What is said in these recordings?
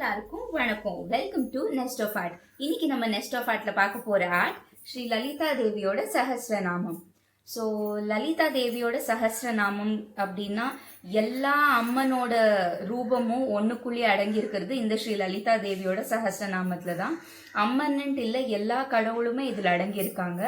எல்லாருக்கும் வணக்கம். Welcome to nest of art. இன்னைக்கு நம்ம நெஸ்ட் ஆஃப் ஆர்ட்ல பார்க்க போற ஆர்ட் ஸ்ரீ லலிதா தேவியோட சஹஸ்ரநாமம். ஸோ லலிதா தேவியோட சஹஸ்ரநாமம் அப்படின்னா எல்லா அம்மனோட ரூபமும் ஒன்றுக்குள்ளேயே அடங்கி இருக்கிறது இந்த ஸ்ரீ லலிதா தேவியோட சஹஸ்ரநாமத்தில் தான். அம்மன்ட்டு இல்லை, எல்லா கடவுளுமே இதில் அடங்கியிருக்காங்க.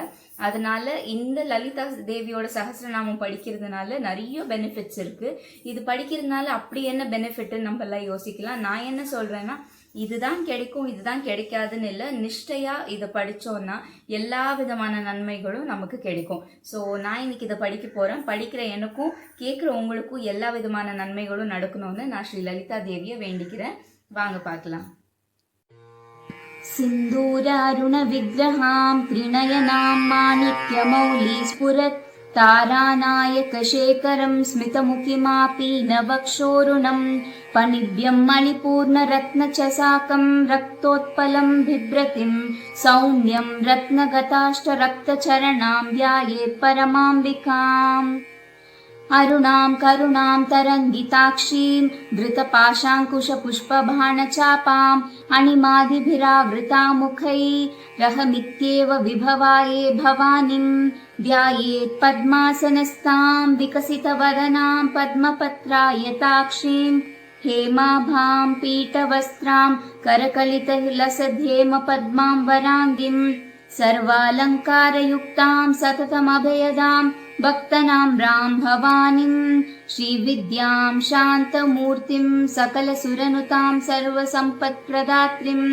அதனால இந்த லலிதா தேவியோட சஹஸ்ரநாமம் படிக்கிறதுனால நிறைய பெனிஃபிட்ஸ் இருக்குது. இது படிக்கிறதுனால அப்படி என்ன பெனிஃபிட்னு நம்மளாம் யோசிக்கலாம். நான் என்ன சொல்கிறேன்னா, இதுதான் கிடைக்கும் இதுதான் கிடைக்காதுன்னு இல்லை, நிஷ்டையாக இதை படித்தோன்னா எல்லா விதமான நன்மைகளும் நமக்கு கிடைக்கும். ஸோ நான் இன்னைக்கு இதை படிக்க போகிறேன். படிக்கிற எனக்கும் கேட்குற உங்களுக்கும் எல்லா விதமான நன்மைகளும் நடக்கணும்னு நான் ஸ்ரீ லலிதா தேவியை வேண்டிக்கிறேன். வாங்க பார்க்கலாம். सिन्दूरारुण विग्रहां त्रिनयनां माणिक्यमौली स्फुरत् तारानायकशेखरं स्मितमुखिमापि नवक्षोरुणं पणिभ्यं मणिपूर्णरत्नचसाकं रक्तोत्पलं बिभ्रतिं सौम्यं रत्नगताष्टरक्तचरणां ध्यायेत् परमाम्बिकाम् अरुणां करुणां तरङ्गिताक्षीं धृतपाशाङ्कुशपुष्पबाणचापाम् अणिमादिभिरावृतामुखैरहमित्येव विभवाये भवानीं ध्यायेत् पद्मासनस्थां विकसितवदनां पद्मपत्रायताक्षीं हेमाभां पीठवस्त्रां करकलितलसद्धेमपद्मां वराङ्गीं सर्वालङ्कारयुक्तां सततमभयदां भक्तनाम्रां भवानीं श्रीविद्यां शान्तमूर्तिं सकलसुरनुतां सर्वसम्पत्प्रदात्रीं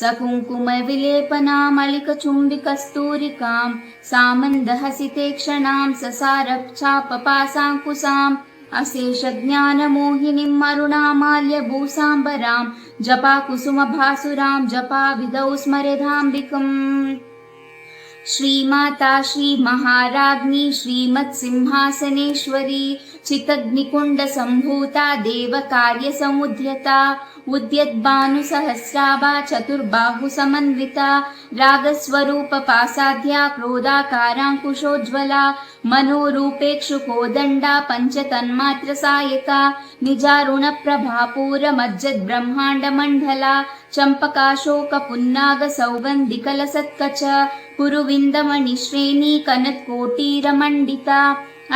सकुङ्कुमविलेपनामलिकचुम्बिकस्तूरिकां सामन्दहसितेक्षणां ससारक्षापपासाङ्कुशाम् अशेषज्ञानमोहिनीं अरुणामाल्यभूसाम्बरां जपाकुसुमभासुरां जपाविदौ स्मरेदाम्बिकम् श्रीमाता श्रीमहाराज्ञी श्रीमत्सिंहासनेश्वरी चितग्निकुण्डसम्भूता देवकार्यसमुद्यता उद्यद्भानुसहस्राभा चतुर्बाहुसमन्विता रागस्वरूपपासाद्या क्रोधाकाराङ्कुशोज्ज्वला मनोरूपेक्षुकोदण्डा पञ्चतन्मात्रसायका निजारुणप्रभापूरमज्जद्ब्रह्माण्डमण्डला चम्पकाशोकपुन्नागसौगन्धिकलसत्कच कुरुविन्दमणिश्रेणी कनत्कोटीरमण्डिता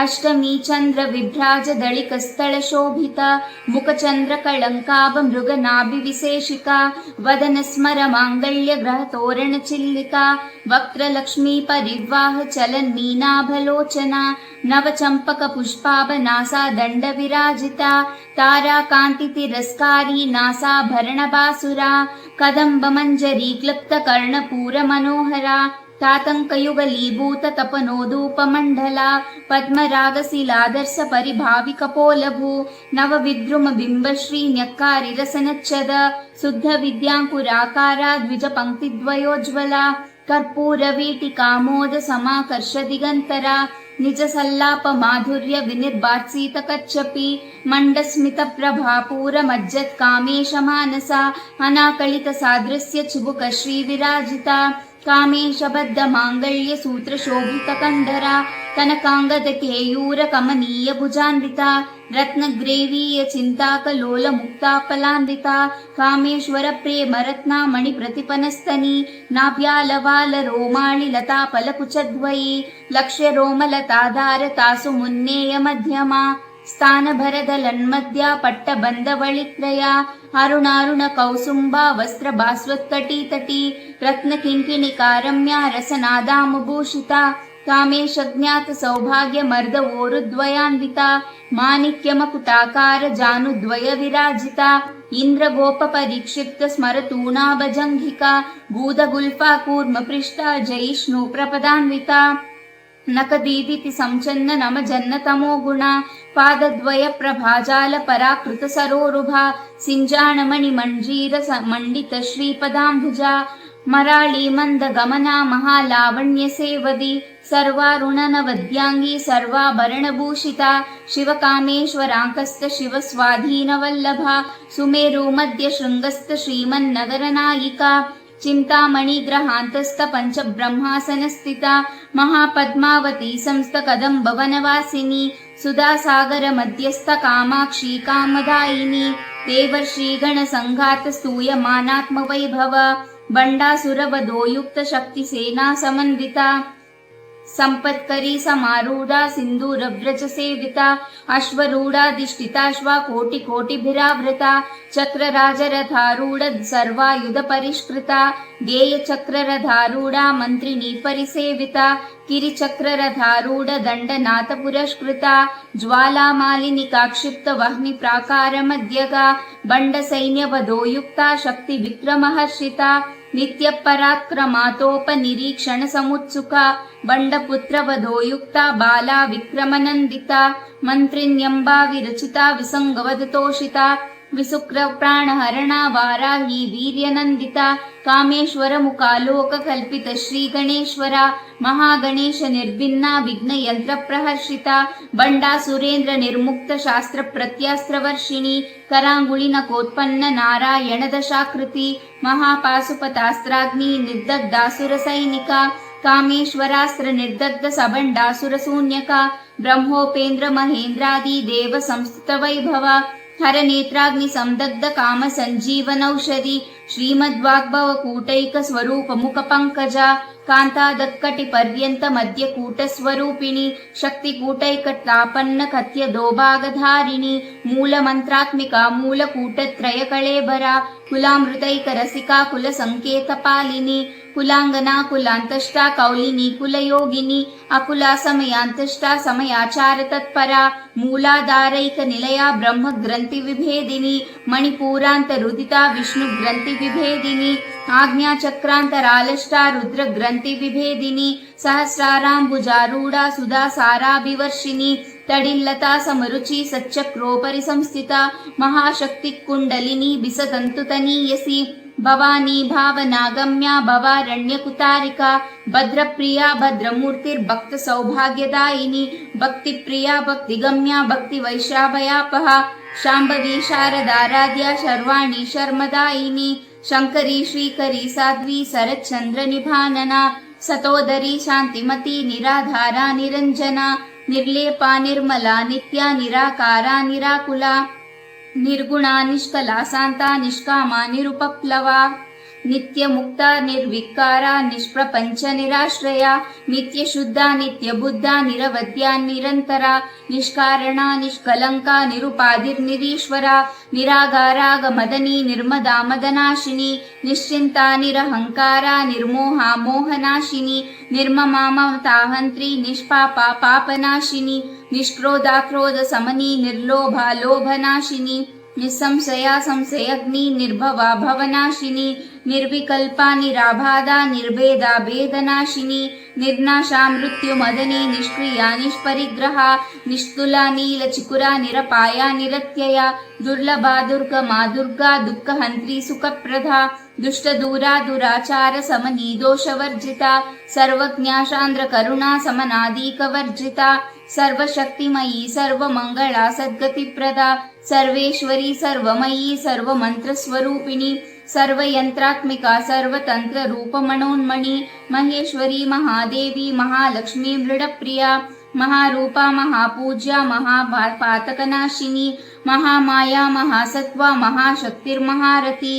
अष्टमी चंद्र विभ्राज दलिकस्थलशोभिता मुखचंद्रकलंकाभ मृगनाभिविशेषिका वदन स्मर मांगल्य ग्रह तोरण चिल्लिका वक्त्रलक्ष्मी परिवाह चलन मीनाभलोचना नवचंपक पुष्पाभ नासा दंड विराजिता तारा कांति तिरस्कारी नासाभरण बासुरा कदंब मंजरी क्लुप्त कर्णपूर मनोहरा तातंकयुगलीभूत तपनोदूपमण्डला पद्मरागशिलादर्श परिभाविकपोलभू नवविद्रुम बिम्बश्री न्यक्कारिरसनच्छद शुद्ध विद्यांकुराकारा द्विजपङ्क्तिद्वयोज्ज्वला कर्पूरवीटिकामोद समाकर्ष दिगन्तरा निज सल्लाप माधुर्य विनिर्बात्सीत कच्छपि मंडस्मित प्रभापूर मज्जत् कामेश मानसा अनाकलित सादृश्य चिबुक श्री विराजिता कामेशबद्ध मांगल्य सूत्र शोभित कंधरा कनकांगद केयूर कमनीय भुजान्विता रत्नग्रेवीय चिंताकलोल मुक्तापलान्विता कामेश्वर प्रेम रत्नामणि प्रतिपनस्तनी नाभ्यालवाल रोमाणि लता फलकुचद्वयी लक्ष्य रोमलताधार तासु मुन्नेय मध्यमा स्थानभरदलन्मध्या पट्टबन्धवळित्रया अरुणारुण कौसुम्बा वस्त्रभास्वत्कटितटी रत्नकिङ्किणिका रम्या रसनादामुभूषिता कामेशज्ञात सौभाग्य मर्दवोरुद्वयान्विता माणिक्यमकुटाकार जानुद्वय विराजिता इंद्रगोप परिक्षिप्त स्मरतूणाभजङ्घिका गूदगुल्फा कूर्म पृष्ठा जयिष्णु प्रपदान्विता नकदीदिति संचन्न नम जन्न तमो गुणा पादद्वय प्रभाजाल पराकृत सरोरुभा सिंजाणमणि मंजीर मंडित श्रीपदाम्बुजा मराळी मंद गमना महालावण्य सेवदी सर्वारुणनवद्यांगी सर्वाभरणभूषिता शिवकामेश्वराङ्कस्त शिवस्वाधीनवल्लभा सुमेरु मध्य शृङ्गस्थ श्रीमन्नगरनायिका चिंतामणिग्रहान्तस्थ पंचब्रह्मासनस्थिता महापद्मावती संस्थ कदम्बवनवासिनी सुधासागर मध्यस्थ कामाक्षी कामदायिनी देवर्षिगणसङ्घातस्तूयमानात्मवैभव बण्डासुरवधो युक्तशक्तिसेना समन्विता संपत्करी समारूढा सिन्दूरव्रज सेविता अश्वरूढाधिष्ठिताश्वा कोटिकोटिभिरावृता चक्रराजरथारूढ सर्वायुध परिष्कृता गेयचक्ररथारूढा मन्त्रिणी परिसेविता किरिचक्ररथारूढ दण्डनाथ पुरस्कृता ज्वालामालिनिका क्षिप्तवह्निप्राकारमध्यगा बण्डसैन्यवधो युक्ता शक्तिविक्रमहर्षिता नित्यपराक्रमातोपनिरीक्षण समुत्सुका बण्डपुत्रवधो युक्ता बाला विक्रमनन्दिता मन्त्रिण्यम्बा विरचिता विसङ्गवदतोषिता विसुक्रप्राणहरणा वाराही वीर्यनन्दिता कामेश्वरमुखालोककल्पित श्रीगणेश्वरा महागणेश निर्भिन्ना विघ्नयन्त्रप्रहर्षिता बण्डासुरेन्द्र निर्मुक्त शास्त्रप्रत्यास्त्रवर्षिणी कराङ्गुलिनकोत्पन्न नारायणदशाकृति महापाशुपतास्त्राग्नि निर्दग्धासुरसैनिका कामेश्वरास्त्र निर्दग्ध सबण्डासुरशून्यका ब्रह्मोपेन्द्र महेन्द्रादि देव संस्तुत वैभवा हरनेत्राग्नि संदग्ध काम संजीवनौषधि श्रीमद्वाग्भव कूटैक स्वरूप मुख पंकजा कांतादत्कटि पर्यंत मध्य कूट स्वरूपिणी शक्ति कूटैकतापन्न कथ्य दोभागधारिणी मूल मंत्रात्मिका मूल कूटत्रय कळेबरा कुलामृतैक रसिका कुल संकेत पालिनी कुलांगना कुलांतष्टा कौलिनी कुलयोगिनी अकुला समयांतष्टा समयाचार तत्परा मूलाधारैक निलया ब्रह्म ग्रंथि विभेदिनी मणिपूरांत रुदिता विष्णु ग्रंथि विभेदिनी आज्ञाचक्रांतरालष्टा रुद्र ग्रंथि विभेदिनी सहस्राराम्बुजारूढा सुधा साराभिवर्षिणी तडिल्लता समरुचि सच्चक्रोपरि संस्थिता महाशक्ति कुंडलिनी बिसतन्तुतनीयसी भवानी भावनागम्या भवारण्यकुतारिका भद्रप्रिया भद्रमूर्तिर्भक्त सौभाग्यदायिनी भक्तिप्रिया भक्तिगम्या भक्तिवैशाभयापहा शाम्भवी शारदाराध्या शर्वाणी शर्मदायिनी शंकरी श्रीकरी साध्वी शरच्चंद्र निभानना सतोदरी शांतिमती निराधारा निरंजना निर्लेपा निर्मला नित्या निराकारा निराकुला निर्गुणा निष्कला शांता निष्कामा निरुपप्लवा नित्यमुक्ता निर्विकारा निष्प्रपंच निराश्रया नित्यशुद्धा नित्यबुद्धा निरवध्या निरंतरा निष्कारणा निष्कलंका निरुपाधिर्निरीश्वरा निरागारागमदनी निर्मदा मदनाशिनी निश्चिंता निरहंकारा निर्मोहा मोहनाशिनी निर्ममा ममताहंत्री निष्पापा पापनाशिनी निष्क्रोधा क्रोध समनी निर्लोभा लोभनाशिनी निसंशया संशयग्नि निर्भवा भवनाशिनी निर्विकल्पा निराबाधा निर्भेदा भेदनाशिनी निर्नाशा मृत्युमदनी निष्क्रिया निष्परिग्रहा निस्तुला नीलचिकुरा निरपाया निरत्यया दुर्लभा दुर्गमा दुर्गा दुःखहन्त्री सुखप्रदा दुष्टदूरा दुराचार समनी दोषवर्जिता सर्वज्ञा शान्द्र करुणा समनादीकवर्जिता सर्वशक्तिमयी सर्वमंगला सद्गतिप्रदा सर्वेश्वरी सर्वमयी सर्वमन्त्रस्वरूपिणी सर्वयंत्रात्मिका सर्वतंत्र रूप मनोन्मणि महेश्वरी महादेवी महालक्ष्मी मृडप्रिया महारूपा महापूज्या महापातकनाशिनी महामाया महासत्वा महाशक्तिर्महारथी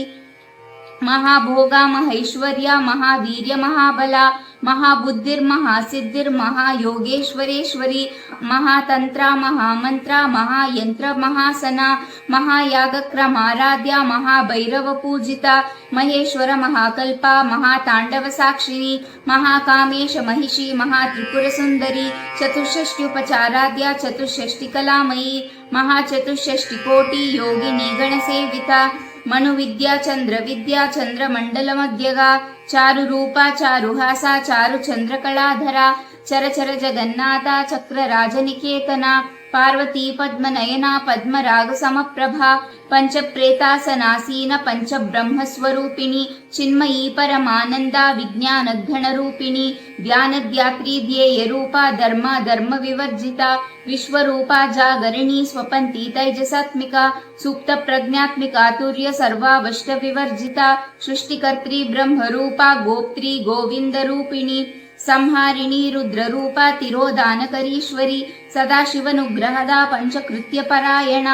महाभोगा महेश्वर्या महावीर्य महाबला महाबुद्धिर्महासिद्धिर्महायोगेश्वरेश्वरी महातंत्रा महामंत्रा महायंत्र महासना महायागक्रमाराध्या महाभैरव पूजिता महेश्वर महाकल्पा महातांडव साक्षिणी महाकामेश महिषी महात्रिपुरसुंदरी चतुष्षष्ट्युपचाराध्या चतुष्षष्टिकलामयी महाचतुष्षष्टिकोटि योगिनी गणसेविता मनुविद्या चंद्रविद्या चंद्रमंडलमध्यगा चारुरूपा चारुहासा चारुचंद्रकलाधरा चरचर जगन्नाथा चक्रराजनिकेतना पार्वती पद्मनयना पद्मराग समप्रभा पंचप्रेतासनासीन पंचब्रह्मस्वरूपिणी चिन्मयी परमानंदा विज्ञानघनरूपिणी ध्यानध्यात्री ध्येयरूपा धर्मा धर्म विवर्जिता विश्वरूपा जागरिणी स्वपन्ती तैजसात्मिका सुप्त प्रज्ञात्मिका तुर्य सर्वावष्ट विवर्जिता सृष्टिकर्त्री ब्रह्मरूपा गोप्त्री गोविंदरूपिणी संहारिणी रुद्ररूपा तिरोधानकरीश्वरी ಸದಾಶಿವನುಗ್ರಹದ ಪಂಚಕೃತ್ಯ ಪರಾಯಣ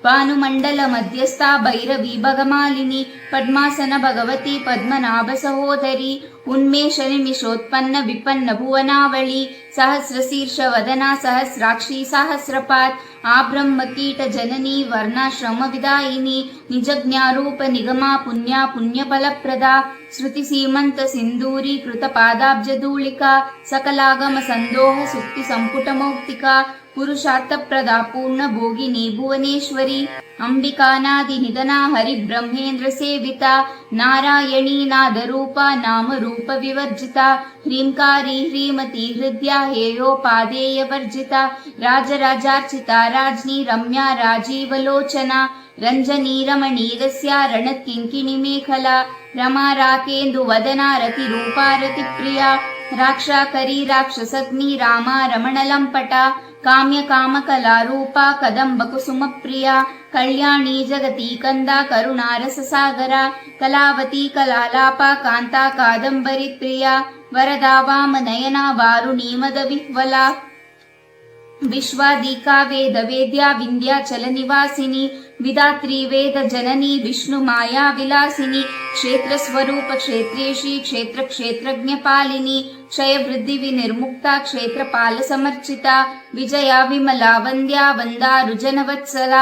ಭಾನುಮಂಡಲ ಮಧ್ಯಸ್ಥ ಭೈರವಿ ಭಗಮಾಲಿನಿ ಪದ್ಮಾಸನ ಭಗವತಿ ಪದ್ಮನಾಭ ಸಹೋದರಿ ಉನ್ಮೇಷ ನಿಮಿಷೋತ್ಪನ್ನ ವಿಪನ್ನ ಭುವನಾವಳಿ ಸಹಸ್ರಶೀರ್ಷ ವದನ ಸಹಸ್ರಾಕ್ಷಿ ಸಹಸ್ರಪಾತ್ ಆಬ್ರಹ್ಮ ಕೀಟ ಜನನಿ ವರ್ಣಾಶ್ರಮ ವಿದಾಯಿನಿ ನಿಜಜ್ಞಾರೂಪ ನಿಗಮ ಪುಣ್ಯ ಪುಣ್ಯ ಫಲಪ್ರದ ಶ್ರುತಿ ಸೀಮಂತ ಸಿಂಧೂರಿ ಕೃತ ಪಾದಾಬ್ಜಧೂಳಿಕಾ ಸಕಲಾಗಮ ಸಂದೋಹ ಸುಕ್ತಿ ಸಂಪುಟ ಮೌಕ್ತಿಕಾ ಪುರುಷಾರ್ಥಪ್ರದ ಪೂರ್ಣ ಭೋಗಿನಿ ಭುವನೇಶ್ವರಿ ಅಂಬಿಕಾನಾದಿ ನಿಧನ ಹರಿ ಬ್ರಹ್ಮೇಂದ್ರ ಸೇವಿತ ನಾರಾಯಣೀ ನಾದರೂಪ ನಾಮರೂಪ ವಿವರ್ಜಿತ ಹ್ರೀಂಕಾರಿ ಹ್ರೀಮತಿ ಹೃದಯ ಹೇಯೋಪಾದೇಯ ವರ್ಜಿತ ರಾಜರಾಜಾರ್ಚಿತ ರಾಜ್ಞಿ ರಮ್ಯಾ ರಾಜೀವಲೋಚನ ರಂಜನಿ ರಮಣೀರಸ್ಯ ರಣಕಿಂಕಿಣಿ ಮೇಖಲಾ ರಮಾ ರಾಕೇಂದು ವದನ ರತಿ ರೂಪಾ ರತಿ ಪ್ರಿಯ ರಾಕ್ಷಾಕರಿ ರಾಕ್ಷಸಗ್ನಿ ರಾಮ ರಮಣ ಲಂಪಟ ಕಾಮ್ಯ ಕಾಮ ಕಲಾರೂಪ ಕದಂಬ ಕುಸುಮ ಪ್ರಿಯ ಕಲ್ಯಾಣಿ ಜಗತಿ ಕಂದ ಕರುಣಾರಸ ಸಾಗರ ಕಲಾವತಿ ಕಲಾಲಾಪ ಕಾಂತ ಕಾದಂಬರಿ ಪ್ರಿಯ ವರದಾ ವಾಮನಯನ ವಾರುಣಿ ಮದ ವಿಹ್ವಲ ವಿಶ್ವಾದಿಕಾ ವೇದ ವೇದ್ಯ ವಿಂಧ್ಯಾಚಲ ನಿವಾಸಿನಿ ವಿಧಾತ್ರಿ ವೇದ ಜನನಿ ವಿಷ್ಣು ಮಾಯಾ ವಿಲಾಸಿನಿ ಕ್ಷೇತ್ರ ಸ್ವರೂಪ ಕ್ಷೇತ್ರೇಶಿ ಕ್ಷೇತ್ರ ಕ್ಷೇತ್ರಜ್ಞ ಪಾಲಿನಿ ಕ್ಷಯ ವೃದ್ಧಿ ವಿನಿರ್ಮುಕ್ತ ಕ್ಷೇತ್ರ ಪಾಲ ಸಮರ್ಚಿತ ವಿಜಯ ವಿಮಲಾ ವಂದ್ಯಾ ವಂದಾರು ಜನವತ್ಸಲ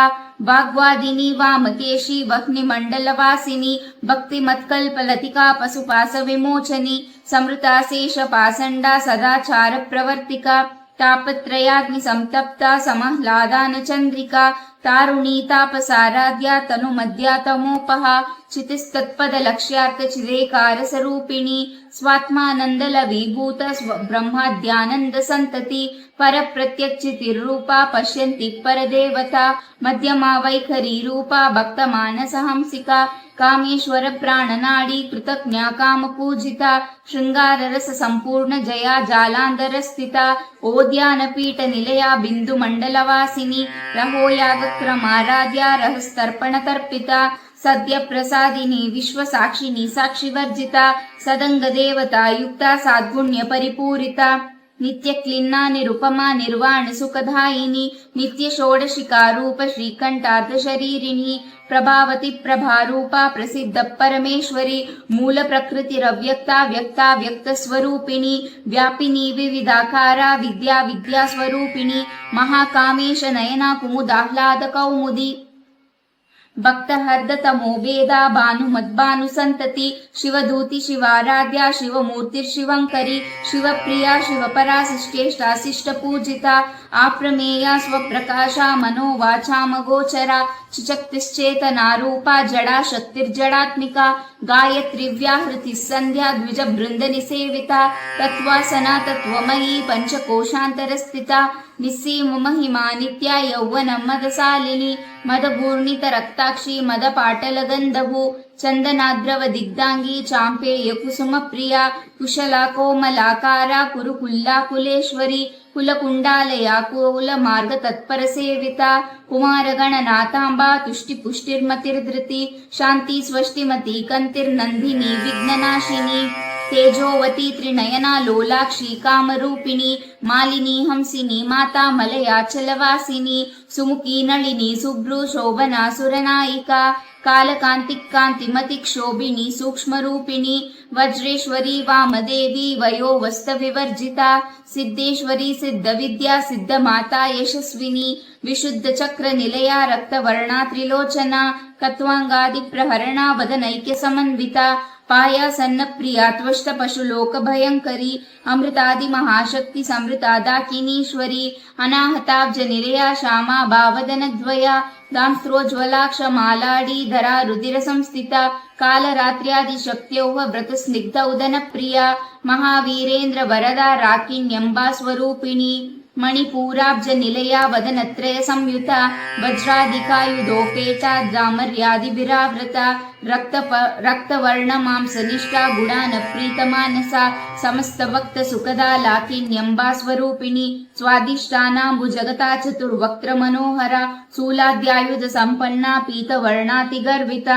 ವಾಗ್ವಾದಿನಿ ವಾಮಕೇಶಿ ವಹ್ನಿ ಮಂಡಲ ವಾಸಿನಿ ಭಕ್ತಿ ಮತ್ಕಲ್ಪ ಲತಿಕಾ ಪಶುಪಾಸ ವಿಮೋಚನಿ ಸಮೃತ ಶೇಷ ಪಾಸಂಡ ಸದಾಚಾರ ಪ್ರವರ್ತಿಕ ತಾಪತ್ರಯಾಗ್ನಿ ಸಂತಪ್ತ ಸಮಹ್ಲಾದಾನ ಚಂದ್ರಿಕಾ ತಾರುಣೀ ತಾಪಸಾರಾಧ್ಯ ತನು ಮಧ್ಯ ತಮೋಪಹ ಚಿತಿಸ್ತತ್ಪದ ಲಕ್ಷ್ಯಾರ್ಥ ಚಿದೇಕಾರ ಸ್ವರೂಪಿಣಿ ಸ್ವಾತ್ಮಾನಂದಲ ವಿಭೂತ ಬ್ರಹ್ಮಾದ್ಯಾನಂದ ಸಂತತಿ ಪರ ಪ್ರತ್ಯಕ್ಷಿತಿರ್ರೂಪ ಪಶ್ಯಂತಿ ಪರದೇವತಾ ಮಧ್ಯಮಾ ವೈಖರಿ ರೂಪ ಭಕ್ತ ಮಾನಸ ಹಂಸಿಕ ಕಾಮೇಶ್ವರ ಪ್ರಾಣನಾಡಿ ಕೃತಜ್ಞ ಕಾಮ ಪೂಜಿತ ಶೃಂಗಾರ ರಸ ಸಂಪೂರ್ಣ ಜಯ ಜಾಲಾಂಧರ ಸ್ಥಿತ ಓದ್ಯಾನ ಪೀಠ ನಿಲಯ ಬಿಂದು ಮಂಡಲ ವಾಸಿನಿ ರಹೋಯಾಗ ಕ್ರಮಾರಾಧ್ಯ ರಹಸ್ತರ್ಪಣ ತರ್ಪಿತ ಸದ್ಯ ಪ್ರಸಾದಿನಿ ವಿಶ್ವ ಸಾಕ್ಷಿನಿ ಸಾಕ್ಷಿವರ್ಜಿತ ಸದಂಗ ದೇವತಾ ಯುಕ್ತ ಸಾದ್ಗುಣ್ಯ ಪರಿಪೂರಿತ ನಿತ್ಯ ಕ್ಲಿನ್ನ ನಿರುಪಮಾ ನಿರ್ವಾಣ ಸುಖದಾಯಿನಿ ನಿತ್ಯ ಷೋಡಶಿಕಾ ರೂಪ ಶ್ರೀಕಂಠಾರ್ಥ ಶರೀರಿಣಿ ಪ್ರಭಾವತಿ ಪ್ರಭಾರೂಪ ಪ್ರಸಿದ್ಧ ಪರಮೇಶ್ವರಿ ಮೂಲ ಪ್ರಕೃತಿರವ್ಯಕ್ತ ವ್ಯಕ್ತ ವ್ಯಕ್ತ ಸ್ವರೂಪಿಣಿ ವ್ಯಾಪಿನಿ ವಿವಿಧಾಕಾರ ವಿದ್ಯಾ ವಿದ್ಯಾ ಸ್ವರೂಪಿಣಿ ಮಹಾಕಾಮೇಶ ನಯನ ಕುಮುದಾಹ್ಲಾದ ಕೌಮುದಿ ಭಕ್ತ ಹರ್ದ ತಮೋಭೇದ ಭಾನು ಮದ್ಭಾನು ಸಂತತಿ ಶಿವದೂತಿ ಶಿವಾರಾಧ್ಯ ಶಿವಮೂರ್ತಿರ್ ಶಿವಂಕರಿ ಶಿವಪ್ರಿಯ ಶಿವಪರಾ ಶಿಷ್ಟೇಷ್ಟಾಶಿಷ್ಟ ಪೂಜಿತ ಆಪ್ರಮೇಯ ಸ್ವಪ್ರಕಾಶ ಮನೋವಾಚಾಮಗೋಚರ ಚಿಚಕ್ತಿಶ್ಚೇತನಾರೂಪ ಜಡಾ ಶಕ್ತಿರ್ಜಡಾತ್ಮಿಕ ಗಾಯತ್ರಿ ವ್ಯಾಹೃತಿ ಸಂಧ್ಯಾ ದ್ವಿಜ ಬೃಂದ ನಿಸೇವಿತ ತತ್ವಾಸನ ತತ್ವಮಯೀ ಪಂಚಕೋಶಾಂತರ ಸ್ಥಿತ ನಿಸ್ಸೀಮ ಮಹಿಮಾ ನಿತ್ಯ ಯೌವನ ಮದಸಾಲಿನಿ ಮದಪೂರ್ಣಿತ ರಕ್ತಾಕ್ಷಿ ಮದ ಪಾಟಲ ಗಂಧವು ಚಂದನಾದ್ರವ ದಿಗ್ಧಾಂಗಿ ಚಾಂಪೇಯ ಕುಸುಮ ಪ್ರಿಯ ಕುಶಲ ಕೋಮಲಾಕಾರ ಕುರುಕುಲ್ಲಾ ಕುಲೇಶ್ವರಿ ಕುಲಕುಂಡಾಲಯ ಕುಲ ಮಾರ್ಗ ತತ್ಪರ ಸೇವಿತ ಕುಮಾರ ಗಣನಾಥಾಂಬ ತುಷ್ಟಿ ಪುಷ್ಟಿರ್ಮತಿರ್ಧೃತಿ ಶಾಂತಿ ಸ್ವಷ್ಟಿಮತಿ ಕಂತಿರ್ನಂದಿನಿ ವಿಘ್ನನಾಶಿನಿ ತೇಜೋವತಿ ತ್ರಿನಯನ ಲೋಲಾಕ್ಷಿ ಕಾಮರೂಪಿಣಿ ಮಾಲಿನಿ ಹಂಸಿನಿ ಮಾತಾ ಮಲಯಾಚಲವಾಸಿನಿ ಸುಮುಖಿ ನಳಿನಿ ಸುಭ್ರು ಶೋಭನಾ ಸುರನಾಯಿಕಾ ಕಾಲಕಾಂತಿಕಾಂತಿಮತಿ ಕ್ಷೋಭಿಣಿ ಸೂಕ್ಷ್ಮರೂಪಿಣಿ ವಜ್ರೇಶ್ವರಿ ವಾಮದೇವಿ ವಯೋವಸ್ತ ವಿವರ್ಜಿತ ಸಿದ್ದೇಶ್ವರಿ ಸಿದ್ಧ ವಿದ್ಯಾ ಸಿದ್ಧ ಮಾತಾ ಯಶಸ್ವಿನಿ ವಿಶುದ್ಧ ಚಕ್ರ ನಿಲಯ ರಕ್ತವರ್ಣಾ ತ್ರಿಲೋಚನ ಕತ್ವಾಂಗಾದಿ ಪ್ರಹರಣ ವದನೈಕ್ಯ ಸಮನ್ವಿತ ಪಾಯಾಸನ್ನ ಪ್ರಿಯ ತ್ವಷ್ಟ ಪಶುಲೋಕ ಭಯಂಕರಿ ಅಮೃತಾದಿ ಮಹಾಶಕ್ತಿ ಸಮೃತಾದಾಕಿನೀಶ್ವರಿ ಅನಾಹತಾಬ್ಜ ನಿಲಯ ಶ್ಯಾಮಾ ಭಾವದನದ್ವಯ ದಾಂಸ್ತ್ರೋಜ್ವಲಾಕ್ಷ ಮಾಲಾಡಿ ಧರಾ ರುದಿರ ಸಂಸ್ಥಿತ ಕಾಲರಾತ್ರ್ಯಾದಿ ಶಕ್ತ್ಯೌಹ ವ್ರತ ಸ್ನಿಗ್ಧ ಉದನ ಪ್ರಿಯ ಮಹಾವೀರೇಂದ್ರ ವರದ ರಾಕಿಣ್ಯಂಬಾ ಸ್ವರೂಪಿಣಿ ಮಣಿಪೂರಾಬ್ಜ ನಿಲಯ ವದನತ್ರಯ ಸಂಯುತ ವಜ್ರಾಧಿಕಾಯುಧೋಪೇತ ದಾಮರ್ಯಾದಿಭಿರಾವೃತ ರಕ್ತವರ್ಣ ಮಾಂಸನಿಷ್ಠ ಗುಡಾನ ಪ್ರೀತ ಮಾನಸ ಸಮಸ್ತ ಭಕ್ತ ಸುಖದ ಲಾಕಿನ್ಯಂಬಾ ಸ್ವರೂಪಿಣಿ ಸ್ವಾದಿಷ್ಟಾನಾಂಬು ಜಗತಾ ಚತುರ್ವಕ್ತ್ರ ಮನೋಹರ ಶೂಲಾದ್ಯಾಯುಧ ಸಂಪನ್ನ ಪೀತವರ್ಣಾತಿ ಗರ್ವಿತ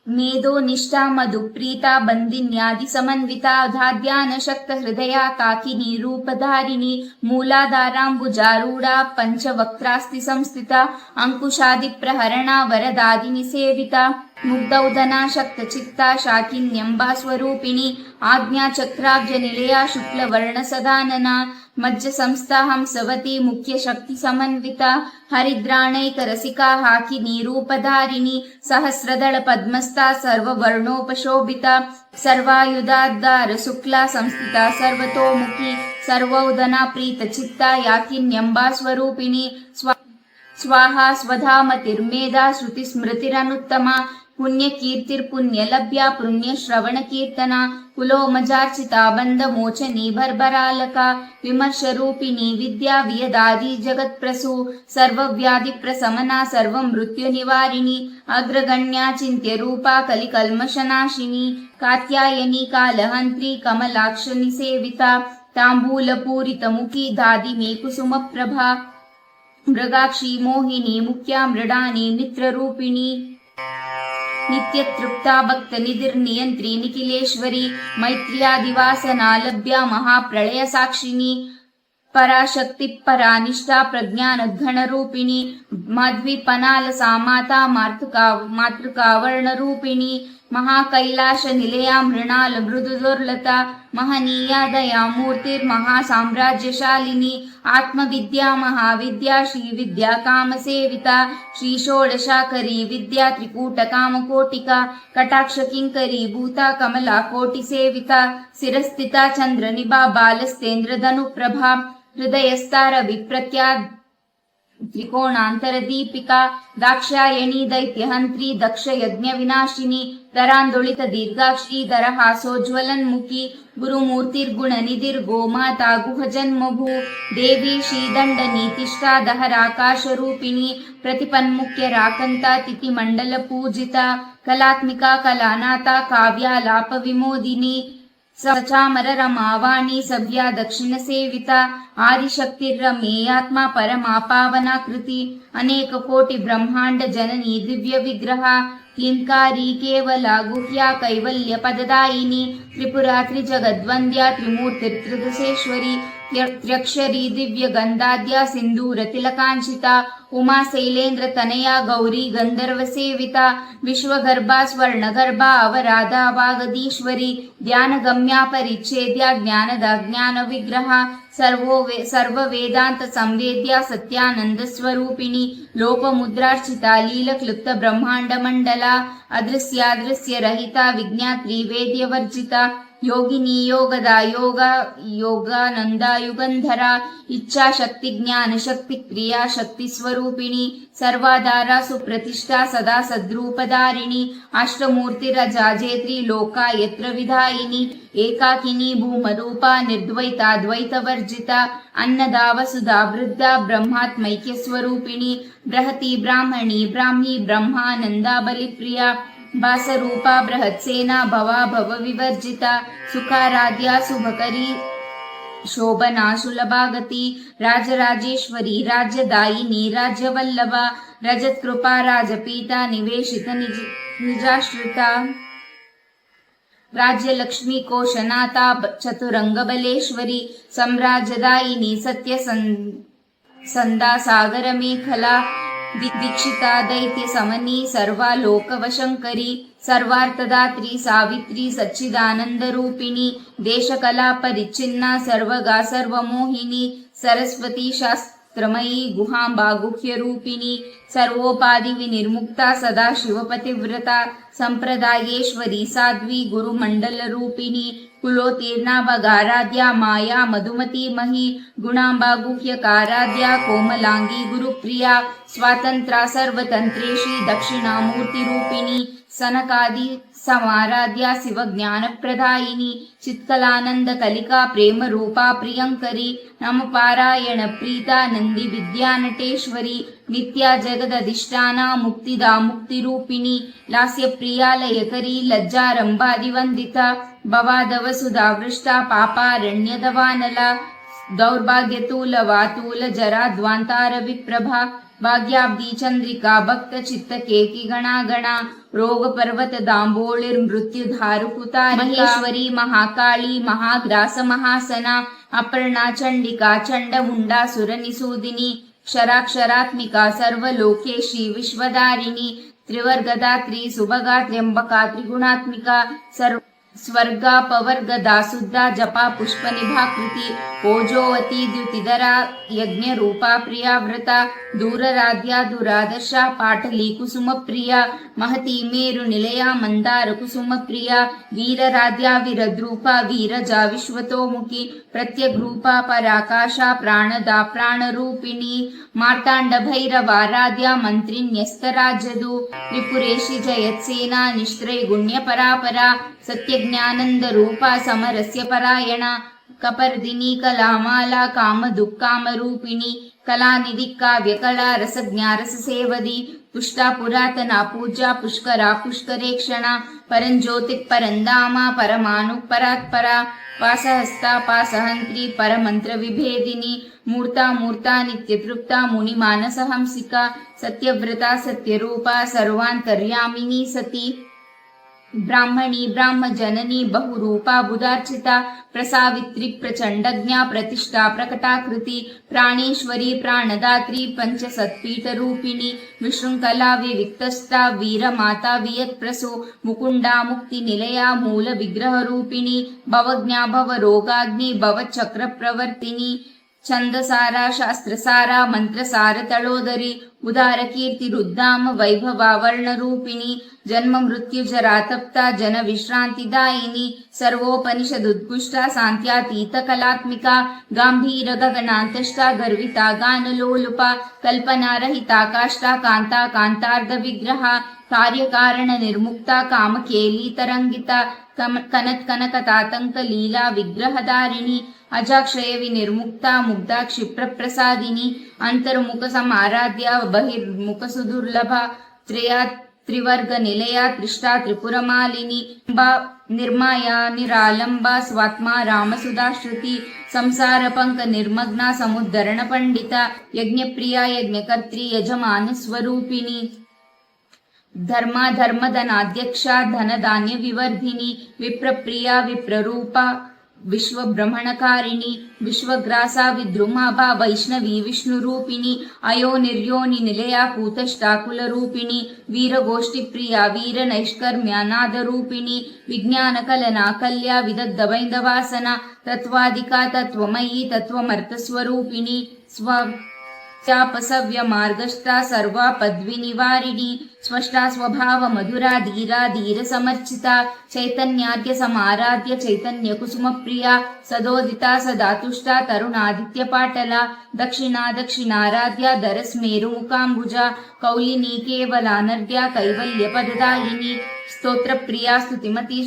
ಮೇಧೋ ನಿಷ್ಠಾ ಮಧು ಪ್ರೀತಾ ಬಂದಿನ್ಯಾದಿ ಸಮನ್ವಿತಾ ಧಾಧ್ಯಾನ ಶಕ್ತ ಹೃದಯ ಕಾಕಿನಿ ರೂಪಧಾರಿಣಿ ಮೂಲಾಧಾರಾಂಬುಜಾರೂಢ ಪಂಚವಕ್ತ್ರಾಸ್ತಿ ಸಂಸ್ಥಿತ ಅಂಕುಶಾದಿ ಪ್ರಹರಣ ವರದಾದಿನಿ ಸೇವಿತಾ ಮುಗ್ಧೌಧನಾ ಶಕ್ತ ಚಿತ್ತಾ ಶಾಕಿನ್ಯಂಬಾ ಸ್ವರೂಪಿಣಿ ಆಜ್ಞಾ ಚಕ್ರಾಬ್ಜ ನಿಲಯ ಶುಕ್ಲವರ್ಣ ಸದಾನನ ಮಜ್ಜ ಸಂಸ್ಥಾ ಹಂಸವತಿ ಮುಖ್ಯ ಶಕ್ತಿ ಸಮನ್ವಿತ ಹರಿದ್ರಾಣೈಕ ರಸಿಕಾ ಹಾಕಿನಿ ರೂಪಧಾರಿಣಿ ಸಹಸ್ರದಳ ಪದ್ಮಸ್ಥಾ ಸರ್ವವರ್ಣೋಪಶೋಭಿತ ಸರ್ವಾಯುಧಾಧಾರ ಶುಕ್ಲಾ ಸಂಸ್ಥಿತ ಸರ್ವತೋಮುಖಿ ಸರ್ವೌಧನಾ ಪ್ರೀತ ಚಿತ್ತಾ ಯಾಕಿನ್ಯಂಬಾ ಸ್ವರೂಪಿಣಿ ಸ್ವಾಹಾ ಸ್ವಧಾಮತಿರ್ಮೇಧಾ ಶ್ರುತಿ ಸ್ಮೃತಿರನುತ್ತಮ ಪುಣ್ಯಕೀರ್ತಿರ್ಪುಣ್ಯಲಭ್ಯ ಪುಣ್ಯಶ್ರವಣಕೀರ್ತನ ಕುಲೋಮಜಾರ್ಚಿತಾ ಬಂಧ ಮೋಚನಿ ಭರ್ಭರಾಲಕ ವಿಮರ್ಶರೂಪಿಣಿ ವಿದ್ಯಾ ವಿಯದಾದಿ ಜಗತ್ಪ್ರಸೂ ಸರ್ವವ್ಯಾಧಿ ಪ್ರಸಮನಾ ಸರ್ವಮೃತ್ಯು ನಿವಾರಿಣಿ ಅಗ್ರಗಣ್ಯಾ ಚಿಂತ್ಯ ರೂಪಾ ಕಲಿಕಲ್ಮಷನಾಶಿನಿ ಕಾತ್ಯಾಯನಿ ಕಾಲಹಂತ್ರಿ ಕಮಲಾಕ್ಷ ನಿಸೇವಿತಾ ತಾಂಬೂಲಪೂರಿತ ಮುಖಿ ದಾದಿ ಮೇ ಕುಸುಮ ಪ್ರಭಾ ಮೃಗಾಕ್ಷಿ ಮೋಹಿನಿ ಮುಖ್ಯ ಮೃಡಾನಿ ನಿತ್ರರೂಪಿಣಿ ನಿತ್ಯ ತೃಪ್ತಾ ಭಕ್ತ ನಿಧಿರ್ನಿಯಂತ್ರಿ ನಿಖಿಲೇಶ್ವರಿ ಮೈತ್ರ್ಯಾದಿವಾಸನಾ ಲಭ್ಯ ಮಹಾಪ್ರಳಯ ಸಾಕ್ಷಿಣಿ ಪರಾಶಕ್ತಿ ಪರಾನಿಷ್ಠಾ ಪ್ರಜ್ಞಾನಘನ ರೂಪಿಣಿ ಮಾಧ್ವಿಪನಾಲಸಾ ಮಾತಾ ಮಾತೃಕಾ ವರ್ಣರೂಪಿಣಿ ಮಹಾಕೈಲಾಶ ನಿಲಯ ಮೃಣಾಲ ಮೃದುದುರ್ಲತಾ ಮಹನೀಯ ದಯಾ ಮೂರ್ತಿರ್ಮಹಾ ಸಾಮ್ರಾಜ್ಯಶಾಲಿನಿ ಆತ್ಮವಿದ್ಯಾ ಮಹಾವಿದ್ಯಾ ಶ್ರೀ ವಿದ್ಯಾ ಕಾಮಸೇವಿತಾ ಶ್ರೀ ಷೋಡಶಾಕರಿ ವಿದ್ಯಾ ತ್ರಿಕೂಟ ಕಾಮಕೋಟಿಕಾ ಕಟಾಕ್ಷ ಕಿಂಕರಿ ಭೂತಾ ಕಮಲಾ ಕೋಟಿ ಸೇವಿತಾ ಶಿರಸ್ಥಿತಾ ಚಂದ್ರ ನಿಭಾ ಬಾಲಸ್ತೇಂದ್ರಧನು ಪ್ರಭಾ ಹೃದಯಸ್ತಾರ ವಿಪ್ರತ್ಯಾ ತ್ರಿಕೋಣಾಂತರ ದೀಪಿಕಾ ದಾಕ್ಷಾಯಣಿ ದೈತ್ಯಹಂತ್ರಿ ದಕ್ಷ ಯಜ್ಞ ವಿನಾಶಿನಿ ದರಾಂದೊಳಿತ ದೀರ್ಘಾಕ್ಷಿ ದರಹಾಸೋಜ್ವಲನ್ಮುಖಿ ಗುರುಮೂರ್ತಿರ್ಗುಣ ನಿಧಿರ್ ಗೋಮಾತಾ ಗುಹಜನ್ಮಭೂ ದೇವಿ ಶ್ರೀದಂಡ ನೀತಿಷ್ಠಾ ದಹರಾಕಾಶ ರೂಪಿಣಿ ಪ್ರತಿಪನ್ಮುಖ್ಯ ರಾಕಂತ ತಿಥಿ ಮಂಡಲ ಪೂಜಿತಾ ಕಲಾತ್ಮಿಕಾ ಕಲಾನಾಥ ಕಾವ್ಯಾಲಾಪ ವಿಮೋದಿನಿ ಸಚಾಮರ ರಮಾವಾಣಿ ಸಭ್ಯ ದಕ್ಷಿಣ ಸೇವಿತಾ ಆದಿಶಕ್ತಿರ್ರಮೇಯಾತ್ಮ ಪರಮಾ ಪಾವನಾ ಕೃತಿ ಅನೇಕ ಕೋಟಿ ಬ್ರಹ್ಮಾಂಡ ಜನನಿ ದಿವ್ಯ ವಿಗ್ರಹ ಕ್ಲಿಂಕಾರಿ ಕೇವಲ ಗುಹ್ಯ ಕೈವಲ್ಯ ಪದದಾಯಿನಿ ತ್ರಿಪುರಾ ತ್ರಿಜಗದ್ವಂದ್ಯ ತ್ರಿಮೂರ್ತಿರ್ತ್ರಿದಶೇಶ್ವರಿ ತ್ರ್ಯಕ್ಷರಿ ದಿವ್ಯ ಗಂಧಾದ್ಯ ಸಿಂಧೂರ ತಿಲಕಾಂಚಿತಾ ಉಮಾ ಶೈಲೇಂದ್ರ ತನಯ ಗೌರಿ ಗಂಧರ್ವ ಸೇವಿತಾ ವಿಶ್ವಗರ್ಭಾ ಸ್ವರ್ಣಗರ್ಭ ಅವರಾಧ ವಾಗದೀಶ್ವರಿ ಧ್ಯಾನಗಮ್ಯ ಪರಿಚ್ಛೇದ್ಯ ಜ್ಞಾನದ ಜ್ಞಾನ ವಿಗ್ರಹ ಸರ್ವ ವೇದಾಂತ ಸಂವೇದ್ಯ ಸತ್ಯಾನಂದ ಸ್ವರೂಪಿಣಿ ಲೋಪಮುದ್ರಾರ್ಚಿತಾ ಲೀಲಕ್ಲುಪ್ತ ಬ್ರಹ್ಮಾಂಡ ಮಂಡಲ ಅದೃಶ್ಯಾದೃಶ್ಯ ರಹಿತ ವಿಜ್ಞಾತ್ರಿ ವೇದ್ಯವರ್ಜಿತ ಯೋಗಿನಿ ಯೋಗದ ಯೋಗಾನಂದ ಯುಗಂಧರ ಇಚ್ಛಾಶಕ್ತಿ ಜ್ಞಾನ ಶಕ್ತಿ ಕ್ರಿಯಾ ಶಕ್ತಿ ಸ್ವರೂಪಿಣಿ ಸರ್ವಾಧಾರ ಸುಪ್ರತಿಷ್ಠಾ ಸದಾ ಸದ್ರೂಪಧಾರಿಣಿ ಅಷ್ಟಮೂರ್ತಿರಜಾಜೇತ್ರಿ ಲೋಕಾಯತ್ರ ವಿಧಾಯಿನಿ ಏಕಾಕಿನಿ ಭೂಮರೂಪ ನಿರ್ದ್ವೈತಾದ್ವೈತವರ್ಜಿತ ಅನ್ನದಾವಸುಧಾ ವೃದ್ಧ ಬ್ರಹ್ಮಾತ್ಮೈಕ್ಯ ಸ್ವರೂಪಿಣಿ ಬೃಹತಿ ಬ್ರಾಹ್ಮಣಿ ಬ್ರಾಹ್ಮಿ ಬ್ರಹ್ಮಾನಂದ ಬಲಿಪ್ರಿಯ ಭಾಸರೂಪಾ ಬೃಹತ್ಸೇನಾ ಭವಾ ಭವ ವಿವರ್ಜಿತ ಸುಖಾರಾಧ್ಯ ಶುಭಕರಿ ಶೋಭನಾ ಸುಲಭಾಗತಿ ರಾಜರಾಜೇಶ್ವರಿ ರಾಜ್ಯದಾಯಿನಿ ರಾಜ್ಯವಲ್ಲಭ ರಜತ್ಕೃಪಾ ರಾಜಪೀಠ ನಿವೇಶಿತ ನಿಜಾಶ್ರಿತ ರಾಜ್ಯಲಕ್ಷ್ಮೀ ಕೋಶನಾಥ ಚತುರಂಗಬಲೇಶ್ವರಿ ಸಾಮ್ರಾಜ್ಯದಾಯಿನಿ ಸತ್ಯ ಸಂದಾ ಸಾಗರ ಮೇಖಲಾ ದೀಕ್ಷಿತಾ ದೈತ್ಯ ಸಮನಿ ಸರ್ವಾಲೋಕವಶಂಕರಿ ಸರ್ವಾರ್ಥದಾತ್ರಿ ಸಾವಿತ್ರಿ ಸಚ್ಚಿದಾನಂದ ರೂಪಿಣಿ ದೇಶಕಲಾ ಪರಿಚ್ಛಿನ್ನ ಸರ್ವಗಾ ಸರ್ವಮೋಹಿನಿ ಸರಸ್ವತಿ ಶಾಸ್ತ್ರಮಯೀ ಗುಹಾಂಬಾ ಗುಹ್ಯ ರೂಪಿಣಿ ಸರ್ವೋಪಾಧಿ ವಿನಿರ್ಮುಕ್ತ ಸದಾ ಶಿವಪತಿವ್ರತ ಸಂಪ್ರದಾಯೇಶ್ವರಿ ಸಾಧ್ವಿ ಗುರುಮಂಡಲ ರೂಪಿಣಿ ಕುಲೋತೀರ್ಣ ಭಗಾರಾಧ್ಯ ಮಾಯಾ ಮಧುಮತಿ ಮಹಿ ಗುಣಾಂಬಾ ಗುಹ್ಯಕಾರಾಧ್ಯ ಕೋಮಲಾಂಗಿ ಗುರುಪ್ರಿಯ ಸ್ವಾತಂತ್ರ್ಯ ಸರ್ವತಂತ್ರೇಶಿ ದಕ್ಷಿಣಾಮೂರ್ತಿ ರೂಪಿಣಿ ಸನಕಾದಿ ಸಮಾರಾಧ್ಯ ಶಿವಜ್ಞಾನ ಪ್ರದಾಯಿನಿ ಚಿತ್ಕಲಾನಂದ ಕಲಿಕಾ ಪ್ರೇಮ ರೂಪಾ ಪ್ರಿಯಂಕರಿ ನಮ ಪಾರಾಯಣ ಪ್ರೀತಾ ನಂದಿ ವಿದ್ಯಾನಟೇಶ್ವರಿ ನಿತ್ಯ ಜಗದಧಿಷ್ಠಾನ ಮುಕ್ತಿದಾ ಮುಕ್ತಿ ರೂಪಿಣಿ ಲಾಸ್ಯ ಪ್ರಿಯಾಲಯಕರಿ ಲಜ್ಜಾರಂಭಾದಿವಂದಿತ ಭವಾದವ ಸುಧಾವೃಷ್ಟ ಪಾಪಾರಣ್ಯದ ವಾನಲ दौर्भाग्यतूलवातूलजराध्वान्तारविप्रभा भाग्याब्धी चन्द्रिका भक्तचित्तकेकि गणा रोगपर्वतदाम्बोळिर्मृत्युधारुकुतारिका महेश्वरी महाकाली महाग्रास महासना अपर्णा चण्डिका चण्डमुण्डासुरनिसूदिनी क्षराक्षरात्मिका सर्वलोकेशी विश्वदारिणी त्रिवर्गदात्री सुभगा त्र्यम्बका त्रिगुणात्मिका स्वर्गा पवर्गदा शुद्धा जपा पुष्पनिभाकृति ओजोवती द्युतिधरा यज्ञरूपा प्रिया व्रता दूरराध्या दुरादर्शा पाटली कुसुमप्रिया महती मेरुनिलया मंदार कुसुमप्रिया वीरराध्या विरद्रूपा वीरजा विश्वतोमुखी प्रत्यग्रूपा पराकाशा प्राणदा प्राणरूपिणी मार्ताण्ड भैरवाराध्या मन्त्रिण्यस्तराजदु त्रिपुरेशि जयत्सेना निस्त्रैगुण्य परापरा सत्यज्ञानंद रूपा समरस्य परायणा कपर्दिनी कलामाला कामदुःखामरूपिणी कलानिधि काव्यकला रसज्ञा रससेवदी पुष्टा पुरातना पूजा पुष्करा पुष्करेक्षणा परञ्ज्योतिः परन्धामा परमाणुपरात्परा पासहस्ता पासहन्त्री परमन्त्रविभेदिनी मूर्ता मूर्ता नित्यतृप्ता मुनिमानसहंसिका सत्यव्रता सत्यरूपा सर्वान्तर्यामिनी सती ब्राह्मणी ब्राह्मजननी बहुरूपा बुधार्चिता प्रसावित्री प्रचण्डज्ञा प्रतिष्ठा प्रकटाकृति प्राणेश्वरी प्राणदात्री पंचसत्पीठरूपिणी विशृङ्खला विविक्तस्था वीरमाता वियत्प्रसो मुकुण्डा मुक्तिनिलया मूलविग्रहरूपिणी भवज्ञा भवरोगाग्नि भवचक्रप्रवर्तिनी छन्दसारा शास्त्रसारा मंत्रसार तळोदरी उदार कीर्तिरुद्धाम वैभवा वर्णरूपिणी जन्म मृत्युजरातप्ता जन विश्रांतिदायिनी सर्वोपनिषदुद्गुष्टा शान्त्यातीत कलात्मिका गांभीर गगनान्तष्टा गर्विता गानलोलुपा कल्पनारहिता काष्ठा कान्ता कान्तार्ध विग्रहा कार्यकारण निर्मुक्ता कामकेली तरंगिता कनत कनकतातंक लीला विग्रहधारिणी अजाक्षय विनिर्मुक्ता मुग्धा क्षिप्र प्रसादिनी अंतर्मुख समाराध्या बहिर्मुख सुदुर्लभा त्रिवर्ग निलया त्रिष्टा त्रिपुरमालिनी निर्माया निरालंबा स्वात्मा रामसुधाश्रुति संसार पंक निर्मग्ना समुद्धरण पंडिता यज्ञप्रिया यज्ञकर्त्री यजमान स्वरूपिणी धर्मा धर्मधनाध्यक्षा धनधान्य विवर्धिनी विप्रप्रिया विप्ररूपा विश्वभ्रमणकारिणी विश्वग्रासा विद्रुमाभा वैष्णवी विष्णुरूपिणी अयो निर्योनि निलया कूतष्टाकुलरूपिणी वीरगोष्ठिप्रिया वीरनैष्कर्म्या नादरूपिणी विज्ञानकलना कल्या विदग्धवैन्दवासना तत्त्वादिका तत्त्वमयी तत्त्वमर्थस्वरूपिणी चापसव्य मार्गष्टा सर्वा पद्विनिवारिणी स्वष्टा स्वभाव मधुरा धीरा धीर समर्चिता चैतन्याद्य समाराध्य चैतन्य कुसुम प्रिया सदोदिता सदातुष्टा तरुणादित्य पाटला दक्षिणा दक्षिणाराध्या दरस्मेरु मुकाम्बुजा कौलिनी केवलानर्ध्या कैवल्य पददायिनी स्तोत्र प्रिया स्तुतिमती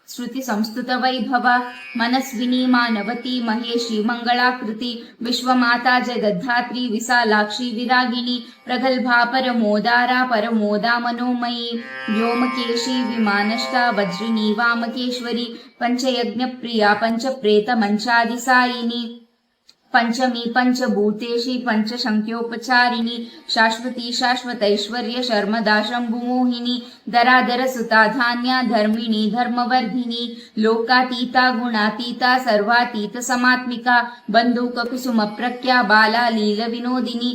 श्रुति संस्तुत वैभवा मनस्विनी मानवती महेशी मंगलाकृति विश्वमाता जगद्धात्री विशालाक्षी विरागिणी प्रगल्भा परमोदारा परमोदा मनोमयी व्योमकेशी विमानष्टा वज्रिणी वामकेश्वरी पंचयज्ञ प्रिया पंचप्रेत मंचादिसायिनी पंचमी पंचभूतेशी पंचशंख्योपचारिणी शाश्वती शाश्वतैश्वर्य शर्मदा शंभुमोहिनी दरादर सुता धान्या धर्मिणी धर्मवर्धिनी लोकातीता गुणातीता सर्वातीत समात्मिका बंधुक कुसुम प्रख्या बाला लील विनोदिनी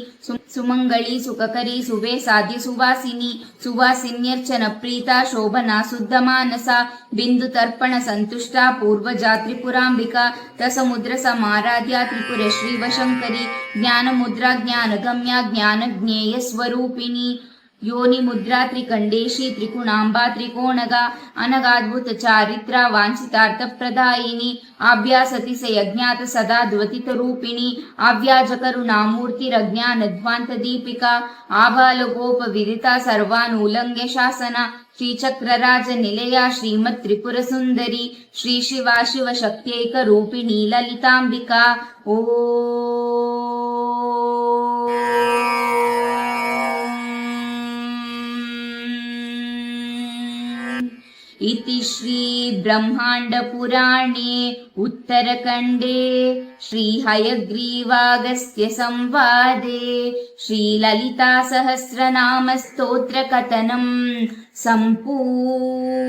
सुमंगली सुखकरी सुवे साध्य सुवासिनी सुवासिन्यर्चन प्रीता शोभना शुद्ध मानसा बिंदु तर्पण संतुष्टा पूर्वजा त्रिपुरांबिका तसमुद्र समाराध्या त्रिपुर श्रीवशंकरी ज्ञानमुद्रा ज्ञानगम्या ज्ञानज्ञेय स्वरूपिणी योनि मुद्रा त्रिकंडेशी त्रिकुणांबा त्रिकोणगा अनगाद्भुत चारित्रा वांछितार्थ प्रदायिनी आभ्यासति से यज्ञात सदा द्वतित रूपिणी आव्याज करुणामूर्तिरज्ञानध्वांत दीपिका आबाल गोप विदिता सर्वानुलंघ्य शासना श्रीचक्रराज निलया श्रीमत् त्रिपुर सुंदरी श्री शिवा शिव शक्त्यैक रूपिणी ललितांबिका ओ इति श्रीब्रह्माण्डपुराणे उत्तरखण्डे श्रीहयग्रीवागस्त्यसंवादे श्रीललितासहस्रनामस्तोत्रकथनं सम्पूर्णम्।